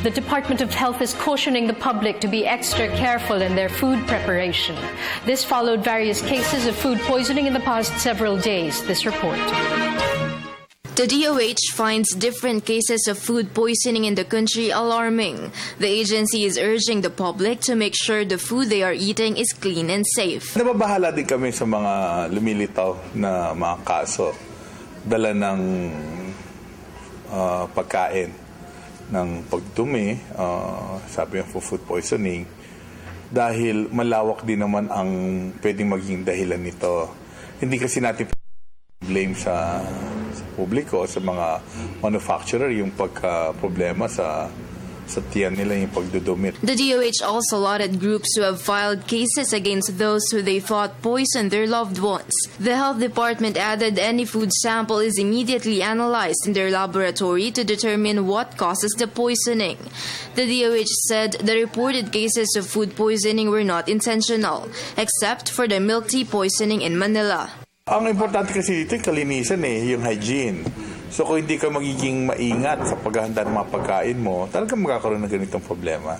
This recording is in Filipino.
The Department of Health is cautioning the public to be extra careful in their food preparation. This followed various cases of food poisoning in the past several days. This report. The DOH finds different cases of food poisoning in the country alarming. The agency is urging the public to make sure the food they are eating is clean and safe. Nababahala din kami sa mga lumilitaw na mga kaso dala ng pagkain, ng pagdumi, sabi ng food poisoning, dahil malawak din naman ang pwedeng maging dahilan nito. Hindi kasi natin blame sa publiko, sa mga manufacturer, yung pagka-problema sa tiyan nila, yung pagdudumi. The DOH also lauded groups who have filed cases against those who they thought poisoned their loved ones. The Health Department added any food sample is immediately analyzed in their laboratory to determine what causes the poisoning. The DOH said the reported cases of food poisoning were not intentional, except for the milk tea poisoning in Manila. Ang importante kasi dito yung kalinisan, yung hygiene. So kung hindi ka magiging maingat sa paghahanda ng mga pagkain mo, talagang magkakaroon ng ganitong problema.